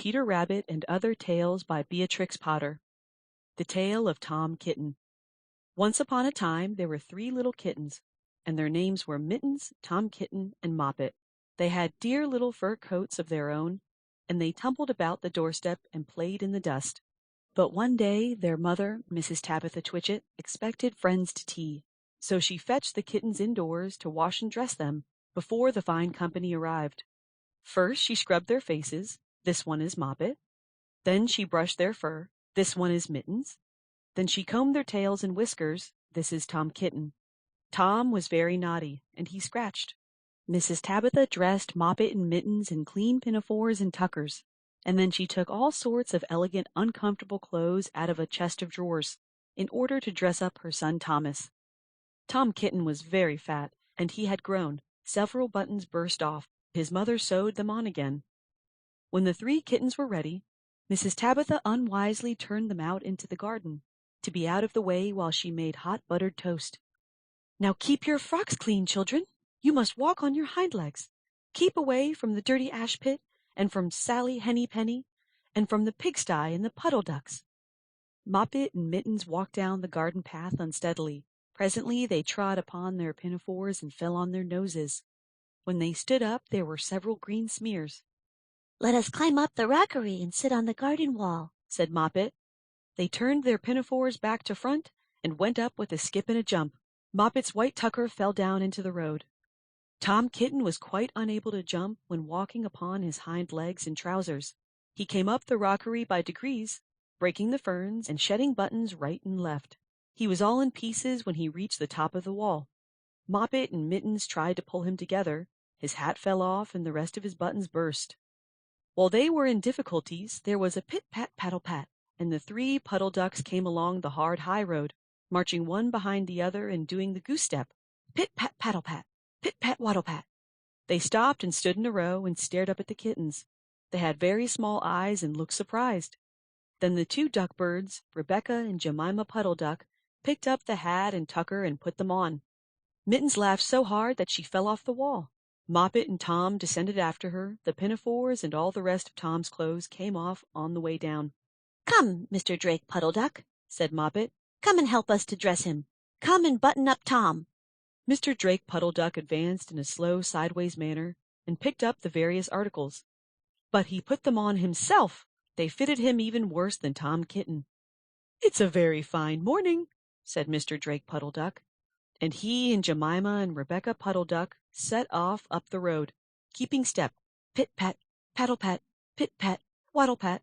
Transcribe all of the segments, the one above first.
Peter Rabbit and Other Tales by Beatrix Potter. The Tale of Tom Kitten. Once upon a time there were 3 little kittens, and their names were Mittens, Tom Kitten, and Moppet. They had dear little fur coats of their own, and they tumbled about the doorstep and played in the dust. But one day their mother, Mrs. Tabitha Twitchit, expected friends to tea, so she fetched the kittens indoors to wash and dress them before the fine company arrived. First she scrubbed their faces. This one is Moppet. Then she brushed their fur. This one is Mittens. Then she combed their tails and whiskers. This is Tom Kitten. Tom was very naughty, and he scratched. Mrs. Tabitha dressed Moppet and Mittens in clean pinafores and tuckers, and then she took all sorts of elegant, uncomfortable clothes out of a chest of drawers, in order to dress up her son Thomas. Tom Kitten was very fat, and he had grown. Several buttons burst off. His mother sewed them on again. When the 3 kittens were ready, Mrs. Tabitha unwisely turned them out into the garden, to be out of the way while she made hot buttered toast. "Now keep your frocks clean, children. You must walk on your hind legs. Keep away from the dirty ash pit, and from Sally Henny Penny, and from the pigsty and the puddle ducks." Moppet and Mittens walked down the garden path unsteadily. Presently they trod upon their pinafores and fell on their noses. When they stood up there were several green smears. "Let us climb up the rockery and sit on the garden wall," said Moppet. They turned their pinafores back to front and went up with a skip and a jump. Moppet's white tucker fell down into the road. Tom Kitten was quite unable to jump when walking upon his hind legs in trousers. He came up the rockery by degrees, breaking the ferns and shedding buttons right and left. He was all in pieces when he reached the top of the wall. Moppet and Mittens tried to pull him together. His hat fell off and the rest of his buttons burst. While they were in difficulties, there was a pit-pat-paddle-pat, and the 3 puddle ducks came along the hard high road, marching one behind the other and doing the goose step, pit-pat-paddle-pat, pit-pat-waddle-pat. They stopped and stood in a row and stared up at the kittens. They had very small eyes and looked surprised. Then the 2 duck birds, Rebecca and Jemima Puddle Duck, picked up the hat and tucker and put them on. Mittens laughed so hard that she fell off the wall. Moppet and Tom descended after her. The pinafores and all the rest of Tom's clothes came off on the way down. "Come, Mr. Drake Puddle Duck," said Moppet. "Come and help us to dress him. Come and button up Tom." Mr. Drake Puddle Duck advanced in a slow sideways manner and picked up the various articles. But he put them on himself. They fitted him even worse than Tom Kitten. "It's a very fine morning," said Mr. Drake Puddle Duck. And he and Jemima and Rebecca Puddle Duck set off up the road, keeping step, pit-pat, paddle-pat, pit-pat, waddle-pat.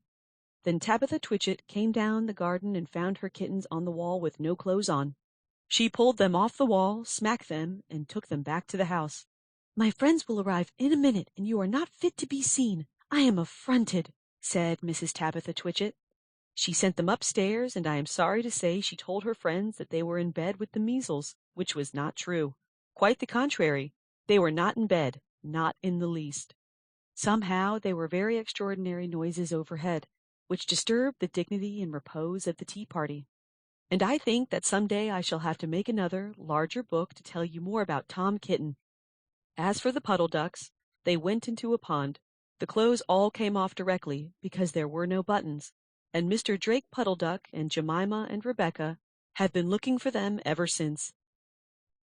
Then Tabitha Twitchit came down the garden and found her kittens on the wall with no clothes on. She pulled them off the wall, smacked them, and took them back to the house. "My friends will arrive in a minute, and you are not fit to be seen. I am affronted," said Mrs. Tabitha Twitchit. She sent them upstairs, and I am sorry to say she told her friends that they were in bed with the measles, which was not true. Quite the contrary. They were not in bed, not in the least. Somehow there were very extraordinary noises overhead, which disturbed the dignity and repose of the tea party. And I think that some day I shall have to make another, larger book to tell you more about Tom Kitten. As for the puddle ducks, they went into a pond. The clothes all came off directly, because there were no buttons, and Mr. Drake Puddle Duck and Jemima and Rebecca have been looking for them ever since.